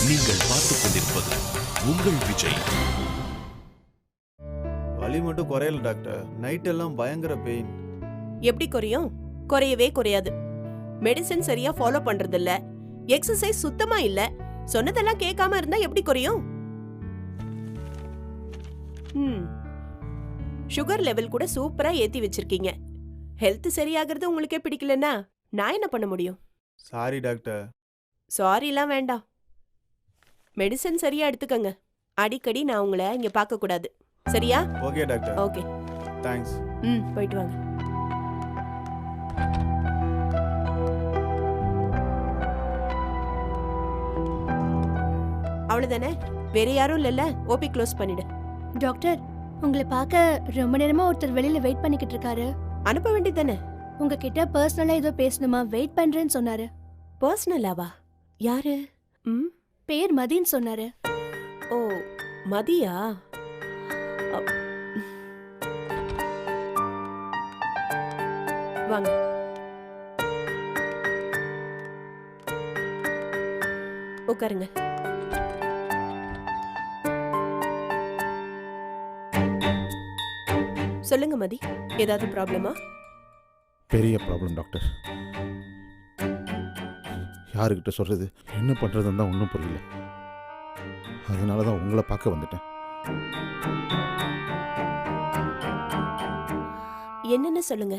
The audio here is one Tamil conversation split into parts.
நீங்கள் பார்த்துக் கொண்டிருப்பது உங்கள் விஜய். வலி மட்டும் குறையல டாக்டர். நைட் எல்லாம் பயங்கர பெயின். எப்படி குறையும்? குறையவே குறையாது. மெடிசின் சரியா ஃபாலோ பண்றது இல்ல, எக்ஸசைஸ் சுத்தமா இல்ல. சொன்னதெல்லாம் கேட்காம இருந்தா எப்படி குறையும்? சுகர் லெவல் கூட சூப்பரா ஏத்தி வச்சிருக்கீங்க. ஹெல்த் சரியாகிறது உங்களுக்கே பிடிக்கலன்னா நான் என்ன பண்ண முடியும்? Sorry doctor. சாரிலாம் வேண்டாம். மெடிசன் சரியா எடுத்துக்கங்க. அடிக்கடி நான் உங்களை இங்க பார்க்க கூடாது. சரியா? Okay doctor. Okay, thanks. போயிட்டு வாங்க. அவ்வளவுதானே? வேற யாரும் இல்லல்ல? ஓபி க்ளோஸ் பண்ணிடு. டாக்டர், உங்களை பார்க்க ரொம்ப நேரமா ஒருத்தர் வெளியில வெயிட் பண்ணிக்கிட்டு இருக்காரு. அனுப்ப வேண்டியதானே? உங்ககிட்ட பர்சனலா ஏதோ பேசணுமா, வெயிட் பண்றேன்னு சொன்னாரு. பர்சனலாவா? யாரு? பேர் மதின்னு சொன்னாரு. ஓ, மதியா? வாங்க. உட்காருங்க. சொல்லுங்க மதி, ஏதாவது ப்ராப்ளமா? பெரிய ப்ராப்ளம் டாக்டர். யாருக்கிட்ட சொல்றது, என்ன பண்றதுன்னு தான் ஒன்றும் புரியல. அதனால தான் உங்களை பார்க்க வந்துட்டேன். என்னன்னு சொல்லுங்க.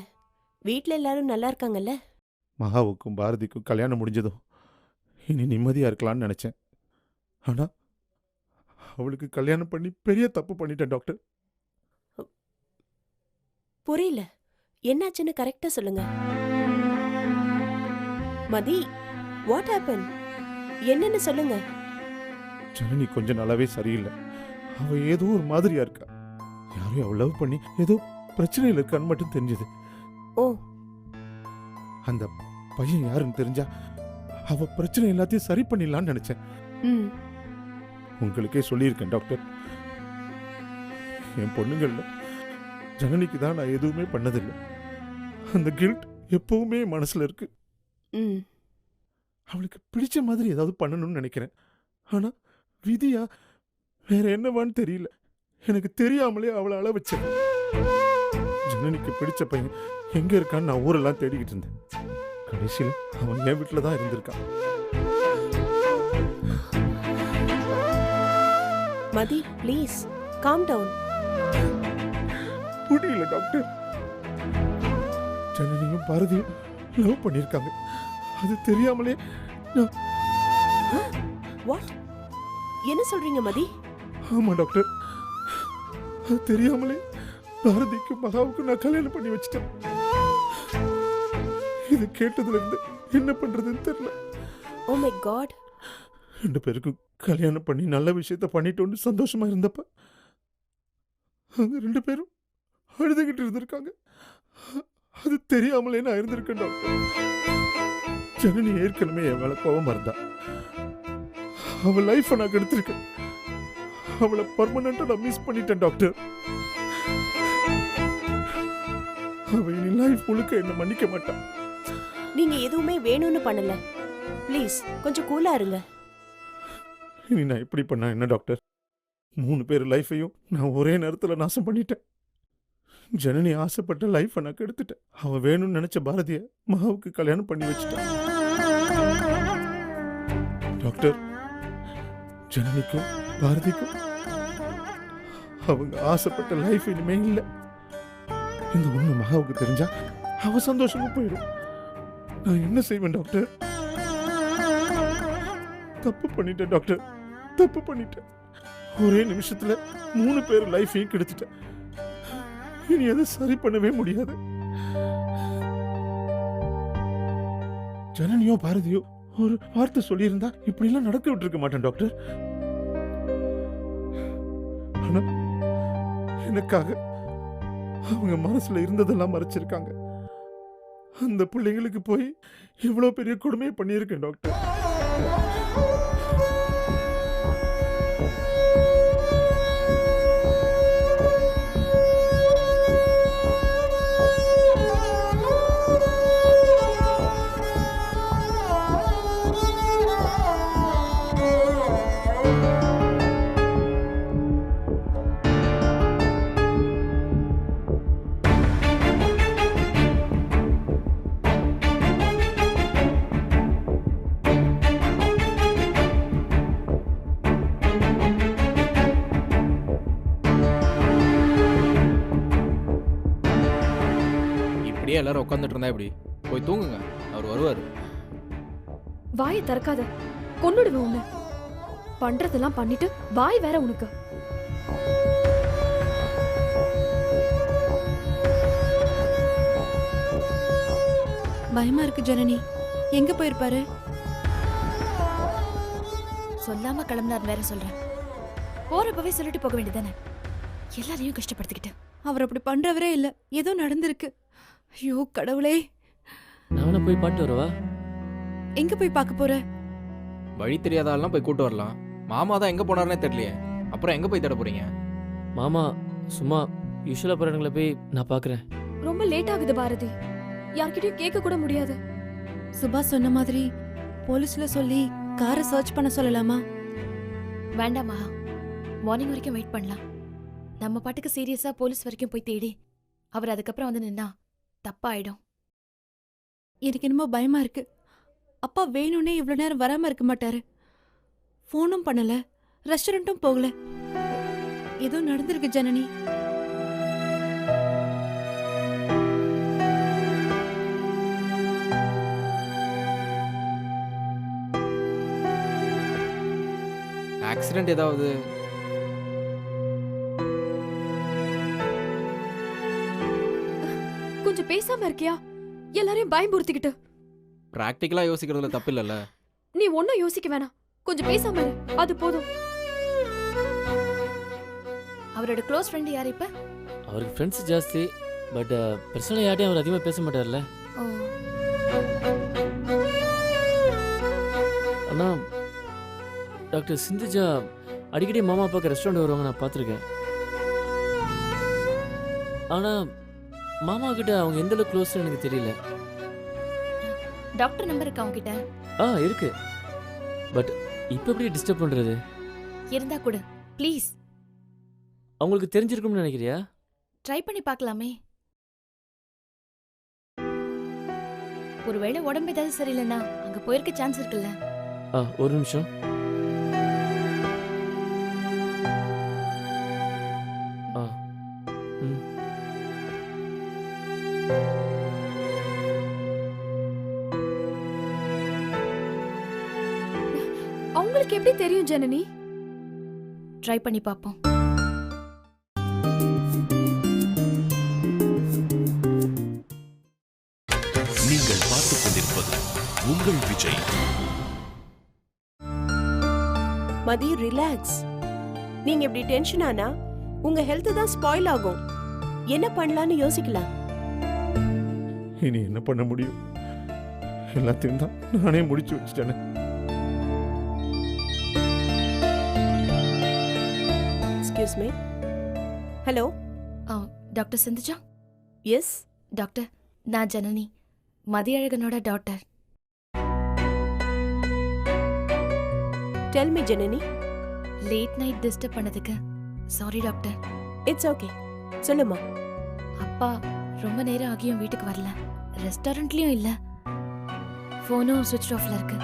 வீட்ல எல்லாரும் நல்லா இருக்காங்கல்ல? மகாவுக்கும் பாரதிக்கும் கல்யாணம் முடிஞ்சதும் இனி நிம்மதியா இருக்கலாம்னு நினைச்சேன். ஆனா அவளுக்கு கல்யாணம் பண்ணி பெரிய தப்பு பண்ணிட்டேன் டாக்டர். புரியல, என்னாச்சுன்னு கரெக்டா சொல்லுங்க. மதி, வாட் ஹேப்பன்? என்னன்னு சொல்லுங்க. ஜனனி கொஞ்ச நாளாவே சரியில்லை. அவ ஏதோ ஒரு மாதிரியா இருக்கா. யாரையும் அவ லவ் பண்ணி ஏதோ பிரச்சனையில் இருக்கான்னு மட்டும் தெரிஞ்சது. ஓ, அந்த பையன் யாருன்னு தெரிஞ்சா அவ பிரச்சனை எல்லாத்தையும் சரி பண்ணிடலான்னு நினைச்சேன். உங்களுக்கே சொல்லியிருக்கேன் டாக்டர். என் பொண்ணுங்கள்ல ஜனனிக்கு தான் நான் எதுவுமே பண்ணதில்லை. அந்த கில்ட் எப்பவுமே மனசுல இருக்கு. அவளுக்கு பிடிச்ச மாதிரி ஏதாவது பண்ணணும்னு நினைக்கிறேன். ஆனா விதியா வேற என்னவான்னு தெரியல. எனக்கு தெரியாமலே அவளை அழ வச்சேன். ஜனனிக்கு பிடிச்ச பையன் எங்க இருக்கான்னு நான் ஊரெல்லாம் தேடிக்கிட்டு இருந்தேன். கடைசியில் அவன் என் வீட்டுல தான் இருந்திருக்கான். மதி, ப்ளீஸ் காம் டவுன். முடியல டாக்டர். ஜனனியும் பாரதியும் லவ் பண்ணிருக்காங்க. அது தெரியாமலே வாட்? என்ன சொல்றீங்க மதி? ஆமா டாக்டர், அது தெரியாமலே பாரதிக்கும் மகாவுக்கும் நான் கல்யாணம் பண்ணி வச்சிட்டேன். இது கேட்டதுல இருந்து என்ன பண்றதுன்னு தெரியல. Oh my God. 2 பேருக்கும் கல்யாணம் பண்ணி நல்ல விஷயத்த பண்ணிட்டோன்னு சந்தோஷமா இருந்தப்ப அவங்க 2 பேரும் அழுதுகிட்டு இருந்திருக்காங்க. அது தெரியாமலே நான் இருந்திருக்கேன் டாக்டர். ஜனனி ஏற்கனவே என் மேல கோபமா இருந்தா. அவள் லைஃப் நான் கெடுத்திருக்கேன். அவளை பர்மனண்டா நான் மிஸ் பண்ணிட்டேன் டாக்டர். அவ இனி லைஃப் முழுக்க என்ன மன்னிக்க மாட்டான். நீங்க எதுவுமே வேணும்னு பண்ணல. ப்ளீஸ் கொஞ்சம் கூலா இருங்க. இனி நான் எப்படி பண்ணா என்ன டாக்டர்? 3 பேர் லைஃபையும் நான் ஒரே நேரத்தில் நாசம் பண்ணிட்டேன். ஜனனி ஆசைப்பட்ட லைஃபை நான் கெடுத்துட்டேன். அவ வேணும்னு நினைச்ச பாரதிய மகாவுக்கு கல்யாணம் பண்ணி வச்சுட்டேன். டாக்டர், ஜனனிக்கும் பாரதிக்கும் அவங்க ஆசைப்பட்ட லைஃப் இனிமே இல்லை. இந்த உண்மை மகாவுக்கு தெரிஞ்சா அவ சந்தோஷமும் போயிடும். நான் என்ன செய்வேன் டாக்டர்? தப்பு பண்ணிட்டேன் டாக்டர், தப்பு பண்ணிட்டேன். ஒரே நிமிஷத்துல 3 பேர் லைஃபையும் கெடுத்துட்டேன். இனி அதை சரி பண்ணவே முடியாது. ஜனனியோ பாரதியோ ஒரு வார்த்தை சொல்லியிருந்தா இப்படி எல்லாம் நடக்க விட்டுருக்க மாட்டேன் டாக்டர். ஆனா எனக்காக அவங்க மனசுல இருந்ததெல்லாம் மறைச்சிருக்காங்க. அந்த பிள்ளைங்களுக்கு போய் இவ்வளவு பெரிய கொடுமையை பண்ணியிருக்கேன் டாக்டர். இப்படியே எல்லாரும் உட்காந்துட்டு இருந்தா எப்படி? போய் தூங்குங்க, அவர் வருவார். வாயை திறக்காத, கொன்னுடுவேன் உன்னை. பண்றதெல்லாம் பண்ணிட்டு வாய் வேற உனக்கு. பயமா இருக்கு ஜனனி. எங்க போயிருப்பாரு? சொல்லாம கிளம்பினார் வேற சொல்றேன். போறப்பவே சொல்லிட்டு போக வேண்டியதானே, எல்லாரையும் கஷ்டப்படுத்திக்கிட்டு. அவர் அப்படி பண்றவரே இல்ல, ஏதோ நடந்திருக்கு. ஐயோ கடவுளே. நானே போய் பாட்டு வரவா? எங்க போய் பார்க்க போற? வழி தெரியாதாலாம் போய் கூட்டு வரலாம். மாமா தான் எங்க போனாருன்னே தெரியலையே, அப்புறம் எங்க போய் தேட போறீங்க? மாமா சும்மா யூஸ்வலா போற இடங்களை போய் நான் பாக்குறேன். ரொம்ப லேட் ஆகுது பாரதி, யார்கிட்டயும் கேட்க கூட முடியாது. சுபாஷ் சொன்ன மாதிரி போலீஸ்ல சொல்லி காரை சர்ச் பண்ண சொல்லலாமா? வேண்டாமா, மார்னிங் வரைக்கும் வெயிட் பண்ணலாம். நம்ம பாட்டுக்கு சீரியஸா போலீஸ் வரைக்கும் போய் தேடி அவர் அதுக்கப்புறம் வந்து நின்னா தப்பாயிடும். எனக்கு என்னமோ பயமா இருக்கு. அப்பா வேணும்னே இவ்வளவு நேரம் வராம இருக்க மாட்டாரு. போனும் பண்ணல, ரெஸ்டாரண்ட்டும் போகல. ஏதோ நடந்திருக்கு ஜனனி. ஆக்சிடென்ட் ஏதாவது? கொஞ்சம் பேசாம இருக்கியா? எல்லாரையும் பயம்புறுத்திக்கிட்டு. பிராக்டிக்கலா யோசிக்கிறதுல தப்பு இல்லைல்ல. நீ ஒன்னும் யோசிக்க வேணாம், கொஞ்சம் பேசாம இரு, அது போதும். அவரோட க்ளோஸ் ஃப்ரெண்ட் யார் இப்ப? அவருக்கு ஃப்ரெண்ட்ஸ் ஜாஸ்தி, பட் பர்சனலாக யார்ட்டையும் அவர் அதிகமாக பேச மாட்டார்ல. ஓ, அண்ணா டாக்டர் சிந்துஜா அடிக்கடி மாமா அப்பாவுக்கு ரெஸ்டாரண்ட் வருவாங்க, நான் பார்த்துருக்கேன். ஆனால் மாமா கிட்ட அவங்க எந்த அளவுக்கு க்ளோஸ்னு எனக்கு தெரியல. டாக்டர் நம்பர் இருக்கா உங்ககிட்ட? இருக்கு, பட் இப்போ எப்படி டிஸ்டர்ப் பண்ணுறது? இருந்தா கூட ப்ளீஸ். அவங்களுக்கு தெரிஞ்சிருக்கும்னு நினைக்கிறியா? ட்ரை பண்ணி பார்க்கலாமே. ஒருவேளை உடம்பு ஏதாவது சரியில்லைன்னா அங்க போயிருக்க சான்ஸ் இருக்குல்ல. ஒரு நிமிஷம். அவங்களுக்கு எப்படி தெரியும் ஜனனி? ட்ரை பண்ணி பார்ப்போம். நீங்கள் பார்த்துக் கொண்டிருப்பது உங்கள் விஜய். மதி ரிலாக்ஸ். நீங்க இப்படி டென்ஷன் ஆனா உங்க ஹெல்த் தான் ஸ்பாயில் ஆகும். என்ன பண்ணலாம்னு யோசிக்கலாம். இனி என்ன பண்ண முடியும்? எல்லாத்தையும் தான் நானே முடிச்சு வச்சுட்டேனே. Excuse me. Hello. Doctor Sindhuja? Yes doctor, நான் ஜனனி, மதியழகனோட doctor. Tell me Janani. Late night disturb பண்ணதுக்கு சாரி டாக்டர். இட்ஸ் ஓகே, சொல்லுமா. அப்பா ரொம்ப நேரம் ஆகியும் வீட்டுக்கு வரல, ரெஸ்டாரண்ட்லயும் இல்ல, போனும் சுவிட்ச் ஆஃப்ல இருக்கு.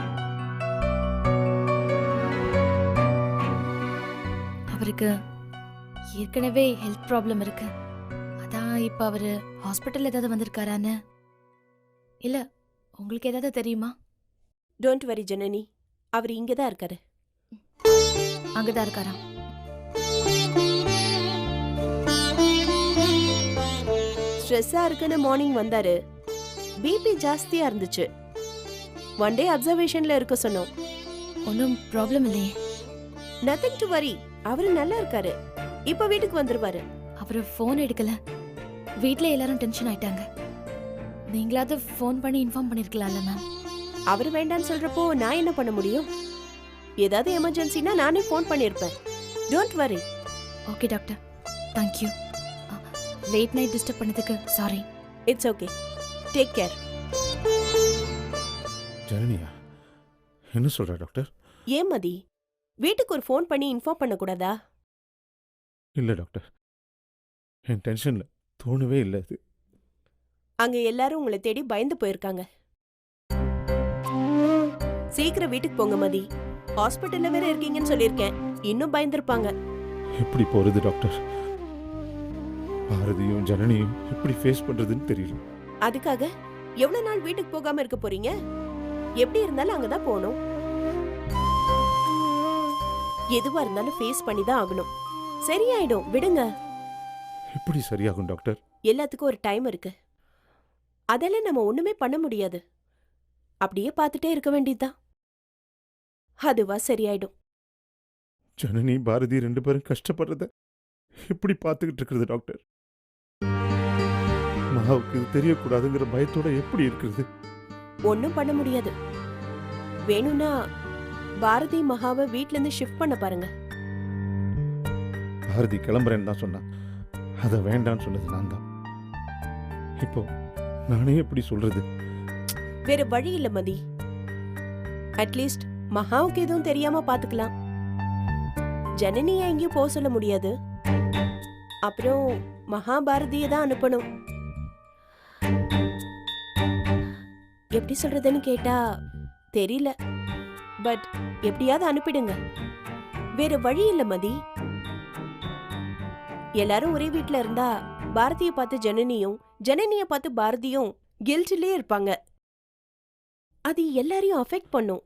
அவருக்கு ஏற்கனவே ஹெல்த் ப்ராப்ளம் இருக்கு. அதான் இப்ப அவரு ஹாஸ்பிட்டல் ஏதாவது வந்திருக்காரான்னு. இல்ல உங்களுக்கு ஏதாவது தெரியுமா? டோன்ட் வரி ஜனனி, அவர் இங்கதான் இருக்காரு. அங்கதான் இருக்காரா? ஸ்ட்ரெஸ்ஸா இருக்குன்னு மார்னிங் வந்தாரு. பிபி ஜாஸ்தியா இருந்துச்சு. ஒன் டே அப்சர்வேஷன்ல இருக்க சொன்னோம். ஒன்றும் ப்ராப்ளம் இல்லையே. நதிங் டு வரி, அவரு நல்லா இருக்காரு. இப்ப வீட்டுக்கு வந்துருவாரு. அவரு ஃபோன் எடுக்கல, வீட்ல எல்லாரும் டென்ஷன் ஆயிட்டாங்க. நீங்களாவது ஃபோன் பண்ணி இன்ஃபார்ம் பண்ணிருக்கலாம்ல மேம். அவரு வேண்டான்னு சொல்றப்போ நான் என்ன பண்ண முடியும்? ஏதாவது எமர்ஜென்சினா நானே ஃபோன் பண்ணிருப்பேன். Don't worry. Okay doctor, thank you. Late night disturb பண்ணதுக்கு sorry. It's okay, take care. ஜனனியா, என்ன சொல்ற டாக்டர்? ஏன் மதி, வீட்டுக்கு ஒரு ஃபோன் பண்ணி இன்ஃபார்ம் பண்ணக்கூடாதா? இல்லை டாக்டர், என் டென்ஷனில் தோணவே இல்லை அது. அங்க எல்லாரும் உங்களை தேடி பயந்து போயிருக்காங்க. சீக்கிரம் வீட்டுக்கு போங்க மதி. ஹாஸ்பிட்டல்ல வேற இருக்கீங்கன்னு சொல்லியிருக்கேன். இன்னும் பயந்துருப்பாங்க. எப்படி போறது டாக்டர்? பாரதியும் ஜனனியும் எப்படி ஃபேஸ் பண்றதுன்னு தெரியல. அதுக்காக எவ்வளவு நாள் வீட்டுக்கு போகாம இருக்க போறீங்க? எப்படி இருந்தாலும் அங்கதான் போகணும். எதுவா இருந்தாலும் ஃபேஸ் பண்ணி தான் ஆகணும். சரியாயிடும், விடுங்க. எப்படி சரியாகும் டாக்டர்? எல்லாத்துக்கும் ஒரு டைம் இருக்கு. அதெல்லாம் நம்ம ஒண்ணுமே பண்ண முடியாது. அப்படியே பார்த்துட்டே இருக்க வேண்டியதுதான். அதுவா சரியாயிடும். ஜனனி பாரதி 2 பேரும் கஷ்டப்படுறத எப்படி பார்த்துக்கிட்டு இருக்கிறது டாக்டர்? மகாவுக்கு இது தெரியக்கூடாதுங்கிற பயத்தோட எப்படி இருக்கிறது? ஒண்ணும் பண்ண முடியாது. வேணும்னா பாரதி மகாவை வீட்ல இருந்து ஷிஃப்ட் பண்ண பாருங்க. பாரதி கிளம்புறேன்னு தான் சொன்னான். அதை வேண்டான்னு சொன்னது நான் தான். இப்போ நானே எப்படி சொல்றது? வேற வழி இல்ல மதி. அட்லீஸ்ட் மகாவுக்கு எதுவும் தெரியாம பாத்துக்கலாம். ஜனனியை எங்கேயும் போக சொல்ல முடியாது. அப்புறம் மகாபாரதியை தான் அனுப்பணும். எப்படி சொல்றதுன்னு கேட்டா தெரியல. பட் எப்படியாவது அனுப்பிடுங்க. வேற வழி இல்ல மதி. எல்லாரும் ஒரே வீட்ல இருந்தா பாரதியை பார்த்து ஜனனியும் ஜனனிய பார்த்து பாரதியும் கில்ட்லயே இருப்பாங்க. அது எல்லாரையும் அஃபெக்ட் பண்ணும்.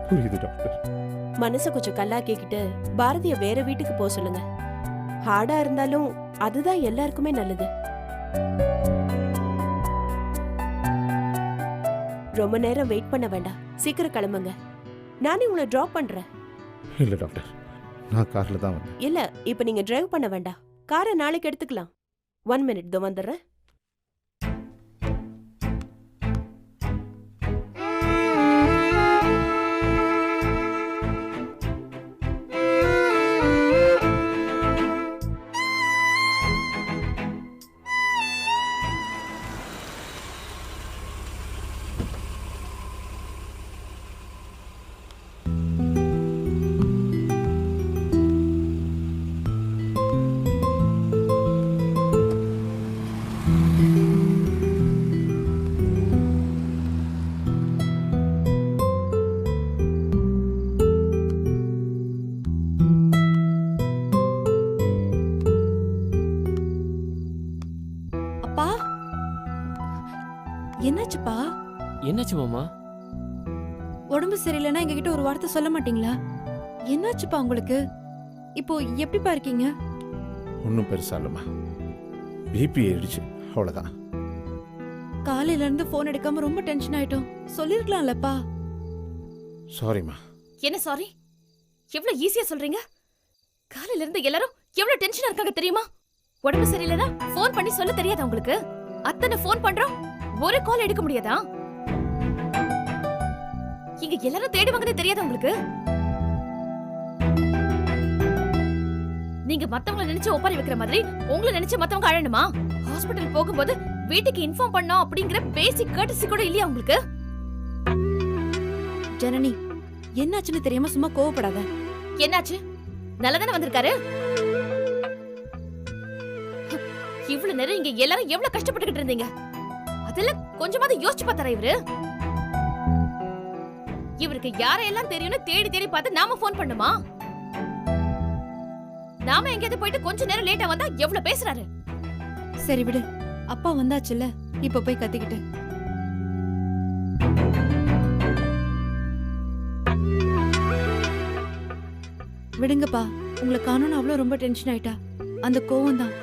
புரியுது டாக்டர். மனசை கொஞ்சம் கல்லாக்கிக்கிட்டு பாரதிய வேற வீட்டுக்கு போக சொல்லுங்க. ஹார்டா இருந்தாலும் அதுதான் எல்லாருக்குமே நல்லது. ரொம்ப நேரம் வெயிட் பண்ண வேண்டாம். சீக்கிரம் கிளம்புங்க. நானே உங்களை டிராப் பண்றேன். இல்ல டாக்டர், நான் கார்ல தான் வந்தேன். இல்ல, இப்ப நீங்க டிரைவ் பண்ண வேண்டாம். காரை நாளைக்கு எடுத்துக்கலாம். 1 மினிட், இதோ வந்துடுறேன். அப்பா, என்னாச்சுப்பா? என்னாச்சு மாமா? உடம்பு சரியில்லைன்னா எங்ககிட்ட ஒரு வார்த்தை சொல்ல மாட்டீங்களா? என்னாச்சுப்பா உங்களுக்கு? இப்போ எப்படிப்பா இருக்கீங்க? ஒன்றும் பெருசா இல்லைம்மா. பிபி ஏறிடுச்சு, அவ்வளோதான். காலையில இருந்து போன் எடுக்காம ரொம்ப டென்ஷன் ஆயிட்டோம். சொல்லிருக்கலாம்லப்பா. சாரிம்மா. என்ன சாரி? எவ்வளவு ஈஸியா சொல்றீங்க? காலையில இருந்து எல்லாரும் எவ்வளவு டென்ஷனா இருக்காங்க தெரியுமா? உடம்பு சரியில்லைனா ஃபோன் பண்ணி சொல்ல தெரியாதா உங்களுக்கு? அத்தனை ஃபோன் பண்றோம், ஒரு கால் எடுக்க முடியாதா? இங்க எல்லாரும் தேடுவாங்கன்னு தெரியாதா உங்களுக்கு? நீங்க மத்தவங்கள நினைச்சு ஒப்பாரி வைக்கிற மாதிரி உங்களை நினைச்சு மத்தவங்க அழணுமா? ஹாஸ்பிடல் போகும்போது வீட்டுக்கு இன்ஃபார்ம் பண்ணோம் அப்படிங்கிற பேசிக் கர்டசி கூட இல்லையா உங்களுக்கு? ஜனனி, என்னாச்சுன்னு தெரியாம சும்மா கோவப்படாத. என்னாச்சு? நல்லதானே வந்திருக்காரு? இவ்வளவு நேரம் இங்க எல்லாரும் எவ்வளவு கஷ்டப்பட்டுக்கிட்டு இருந்தீங்க, அதெல்லாம் கொஞ்சமாவது யோசிச்சு பார்த்தாரா இவரு? இவருக்கு யாரையெல்லாம் தெரியும்னு தேடி தேடி பார்த்து நாம போன் பண்ணுமா? நாம எங்கேயாவது போயிட்டு கொஞ்ச நேரம் லேட்டா வந்தா எவ்வளவு பேசுறாரு? சரி விடு, அப்பா வந்தாச்சுல்ல, இப்ப போய் கத்திக்கிட்டு. விடுங்கப்பா, உங்களை காணோன்னு அவ்வளவு ரொம்ப டென்ஷன் ஆயிட்டா. அந்த கோவம் தான்.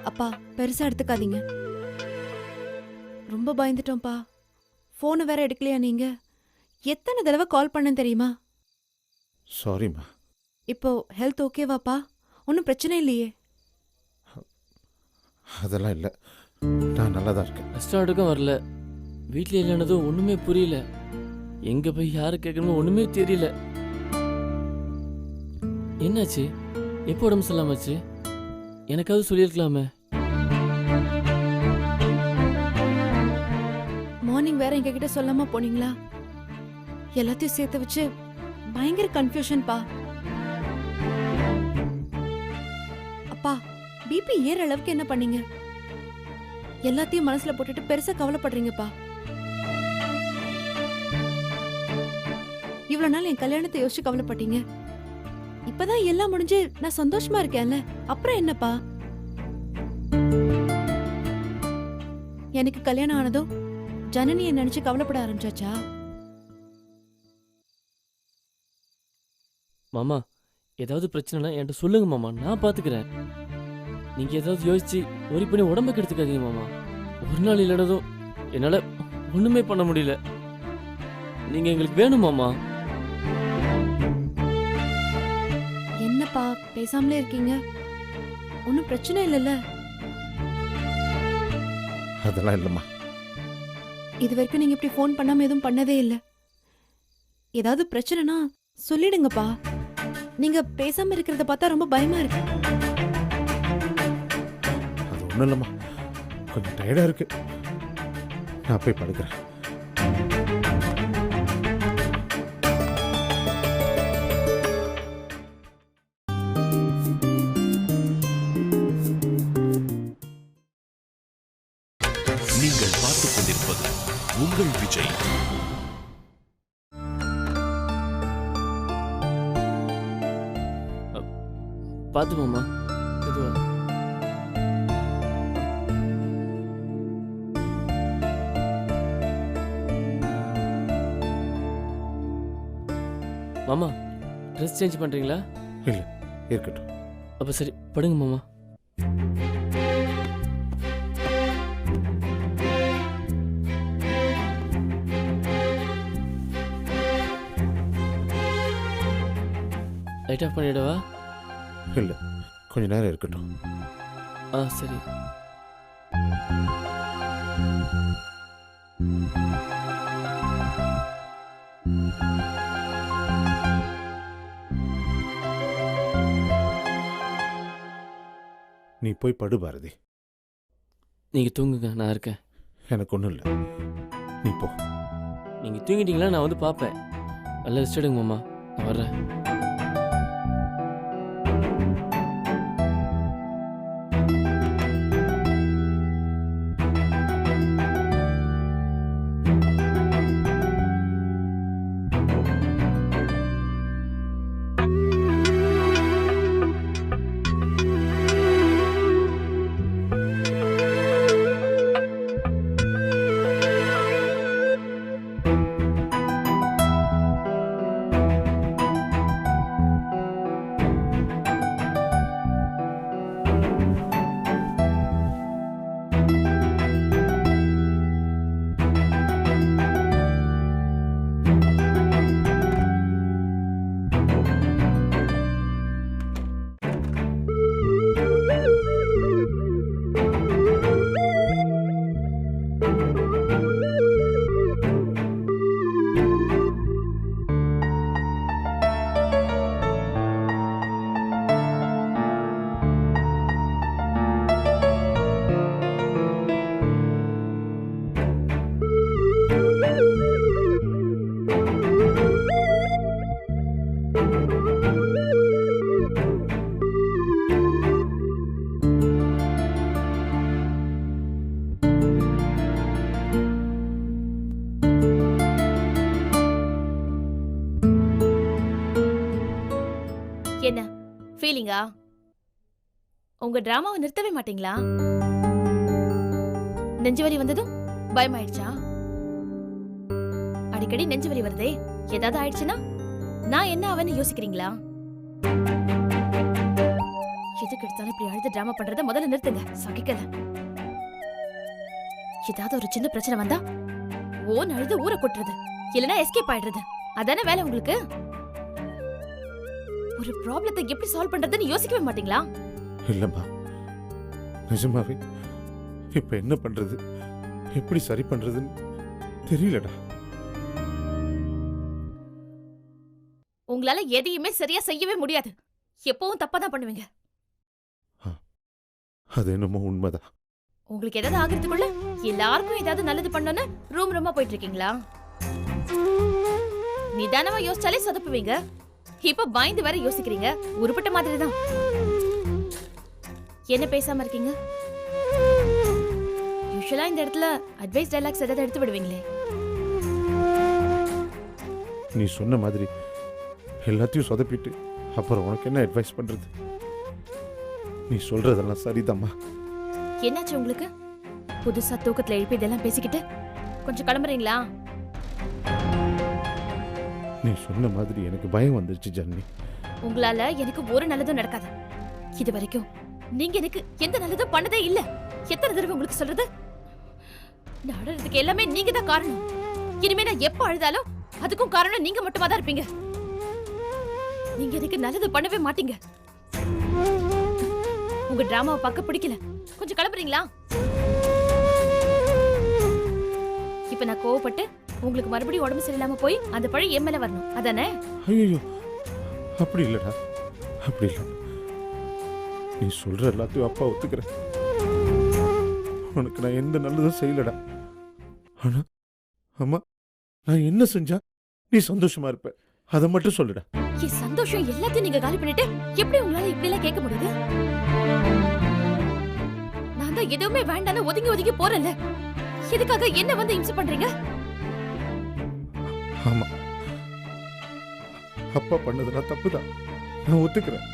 அப்பா, பெருசா எடுத்துக்காதீங்க. ரொம்ப பயந்துட்டோம்ப்பா. போனை வேற எடுக்கலையா நீங்க? எத்தனை தடவை கால் பண்ணேன் தெரியுமா? சாரிம்மா. இப்போ ஹெல்த் ஓகேவாப்பா? ஒன்றும் பிரச்சனை இல்லையே? அதெல்லாம் இல்லை, நான் நல்லா தான் இருக்கேன். ரெஸ்டாரண்ட்டுக்கும் வரல, வீட்டில் இல்லைன்னதும் ஒன்றுமே புரியல. எங்கே போய் யாரை கேட்கணுமோ ஒன்றுமே தெரியல. என்னாச்சு? எப்போ உடம்பு சொல்லாமச்சு? எனக்காவது சொல்லியிருக்கலாமே. மார்னிங் வேற எங்ககிட்ட சொல்லாம போனீங்களா? எல்லாத்தையும் சேர்த்து வச்சு பயங்கர கன்ஃபியூஷன்பா. அப்பா, பிபி ஏற அளவுக்கு என்ன பண்ணீங்க? எல்லாத்தையும் மனசுல போட்டுட்டு பெருசா கவலைப்படுறீங்கப்பா. இவ்வளவு நாள் என் கல்யாணத்தை யோசிச்சு கவலைப்பட்டீங்க. இப்பதான் எல்லாம் முடிஞ்சு நான் சந்தோஷமா இருக்கேன்ல, அப்புறம் என்னப்பா? எனக்கு கல்யாணம் ஆனதும் ஜனனியை நினைச்சு கவலைப்பட ஆரம்பிச்சாச்சா? மாமா ஏதாவது பிரச்சனைனா என்கிட்ட சொல்லுங்க மாமா, நான் பாத்துக்கிறேன். நீங்க ஏதாவது யோசிச்சு ஒரி பண்ணி உடம்பு கெடுத்துக்காதீங்க மாமா. ஒரு நாள் இல்லைனதும் என்னால ஒண்ணுமே பண்ண முடியல. நீங்க எங்களுக்கு வேணும் மாமா. என்னப்பா பேசாமலே இருக்கீங்க? ஒன்றும் பிரச்சனை இல்லைல்ல? அதெல்லாம் இல்லைம்மா. இது வரைக்கும் நீங்க இப்படி ஃபோன் பண்ணாம எதுவும் பண்ணதே இல்லை. ஏதாவது பிரச்சனைனா சொல்லிடுங்கப்பா. நீங்க பேசாம இருக்கிறத பார்த்தா ரொம்ப பயமா இருக்கு. அது ஒன்றும் இல்லைம்மா, கொஞ்சம் டயர்டா இருக்கு, நான் போய் படுக்கிறேன். நீங்கள் பார்த்துக் கொண்டிருப்பது உங்கள் விஜய். பார்த்து மாமா. இதுவா மாமா, ட்ரெஸ் சேஞ்ச் பண்றீங்களா? இல்லை, இருக்கட்டும். அப்ப சரி, படுங்க மாமா. லைட் ஆஃப் பண்ணிடவா? இல்லை, கொஞ்ச நேரம் இருக்கட்டும். சரி. நீ போய் படு பாரதி. நீங்க தூங்குங்க, நான் இருக்கேன். எனக்கு ஒன்றும் இல்லை, நீ போ. நீங்க தூங்கிட்டீங்களா? நான் வந்து பார்ப்பேன். நல்லா ரெஸ்ட் எடுங்க மாமா, நான் வர்றேன். என்ன ஃபீலிங்கா? உங்க டிராமாவை நிறுத்தவே மாட்டீங்களா? நெஞ்சுவலி வந்ததும் பயமாயிடுச்சா? அடிக்கடி நெஞ்சுவலி வருதே, ஏதாவது ஆயிடுச்சுன்னா நான் என்ன அவன்னு யோசிக்கிறீங்களா? எதுக்கு எடுத்தாலும் இப்படி அழுது டிராமா பண்றத முதல்ல நிறுத்துங்க, சகிக்கல. ஏதாவது ஒரு சின்ன பிரச்சனை வந்தா ஓன் அழுது ஊரை கொட்டுறது, இல்லனா எஸ்கேப் ஆயிடுறது, அதானே வேலை உங்களுக்கு? ஒரு ப்ராப்ளத்தை எப்படி சால்வ் பண்றதுன்னு யோசிக்கவே மாட்டீங்களா? இல்லைம்மா, நிஜமாவே இப்ப என்ன பண்றது, எப்படி சரி பண்றதுன்னு தெரியலடா. உங்களால எதையுமே சரியா செய்யவே முடியாது. எப்பவும் தப்பா தான் பண்ணுவீங்க. அது என்னமோ உண்மைதான். உங்களுக்கு ஏதாவது ஆகிறதுக்குள்ள எல்லாருக்கும் ஏதாவது நல்லது பண்ணணும்னு ரூமா போயிட்டு இருக்கீங்களா? நிதானமா யோசிச்சாலே சொதப்புவீங்க. இப்ப பயந்து வேற யோசிக்கிறீங்க. உருப்பட்ட மாதிரி தான். என்ன பேசாம இருக்கீங்க? யூசுவலா இந்த இடத்துல அட்வைஸ் டயலாக்ஸ் ஏதாவது எடுத்து விடுவீங்களே. நீ சொன்ன மாதிரி எல்லாத்தையும் சொதப்பிட்டு அப்புறம் உனக்கு என்ன அட்வைஸ் பண்றது? நீ சொல்றதெல்லாம் சரிதாம்மா. என்னாச்சு உங்களுக்கு? புதுசா தூக்கத்துல எழுப்பி இதெல்லாம் பேசிக்கிட்டு கொஞ்சம் கிளம்புறீங்களா? நீ சொன்ன மாதிரி எனக்கு பயம் வந்துருச்சு ஜனனி. உங்களால எனக்கு ஒரு நல்லதும் நடக்காது. இது வரைக்கும் நீங்க எனக்கு எந்த நல்லதும் பண்ணதே இல்ல. எத்தனை தடவை உங்களுக்கு சொல்றது? நான் அழுறதுக்கு எல்லாமே நீங்க தான் காரணம். இனிமே நான் எப்ப அழுதாலும் அதுக்கும் காரணம் நீங்க மட்டுமா தான் இருப்பீங்க. நீங்க எனக்கு நல்லது பண்ணவே மாட்டீங்க. உங்க டிராமாவை பார்க்க பிடிக்கல. கொஞ்சம் கிளம்புறீங்களா? இப்ப நான் கோவப்பட்டு உங்களுக்கு மறுபடியும் உடம்பு சரியில்லாம போய் அந்த பழி என் மேல வரணும் அதானே? ஐயோ, அப்படி இல்லடா, அப்படி இல்லை. நீ சொல்ற எல்லாத்தையும் அப்பா ஒத்துக்கிறேன். உனக்கு நான் எந்த நல்லதும் செய்யலடா. ஆனா அம்மா, நான் என்ன செஞ்சா நீ சந்தோஷமா இருப்ப அதை மட்டும் சொல்லுடா. என் சந்தோஷம் எல்லாத்தையும் நீங்க காலி பண்ணிட்டு எப்படி உங்களால இப்படி எல்லாம் கேட்க முடியுது? நான் தான் எதுவுமே வேண்டான்னு ஒதுங்கி ஒதுங்கி போறேன்ல. எதுக்காக என்ன வந்து இம்சை பண்றீங்க? ஆமா, அப்பா பண்ணதெல்லாம் தப்புதான், நான் ஒத்துக்கிறேன்.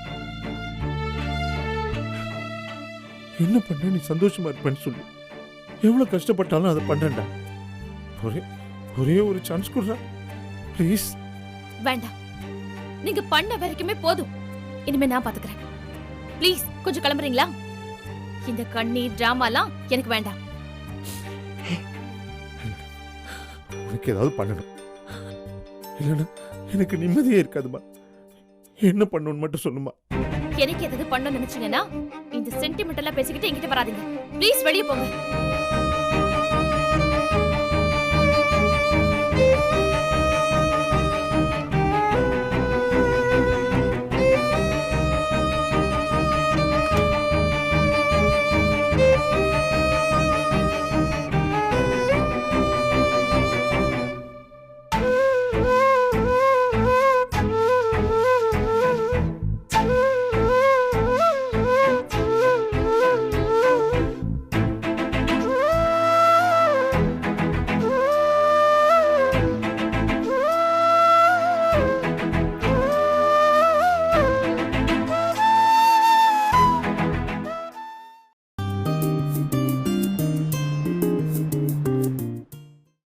என்ன பண்ண நீ சந்தோஷமா இருப்பேன்னு சொல்லு. எவ்வளவு கஷ்டப்பட்டாலும் அதை பண்ணேன்டா. ஒரே ஒரு சான்ஸ் கொடுறா ப்ளீஸ். வேண்டாம், நீங்க பண்ண வரைக்குமே போதும். இனிமே நான் பாத்துக்கிறேன். ப்ளீஸ் கொஞ்சம் கிளம்புறீங்களா? இந்த கண்ணீர் டிராமாலாம் எனக்கு வேண்டாம். உனக்கு ஏதாவது பண்ணணும், இல்லைன்னா எனக்கு நிம்மதியே இருக்காதுமா. என்ன பண்ணணும்னு மட்டும் சொல்லுமா. எனக்கு ஏதாவது பண்ணணும்னு நினைச்சீங்கன்னா இந்த சென்டிமெண்ட் எல்லாம் பேசிக்கிட்டு என்கிட்ட வராதீங்க. ப்ளீஸ் வெளியே போங்க.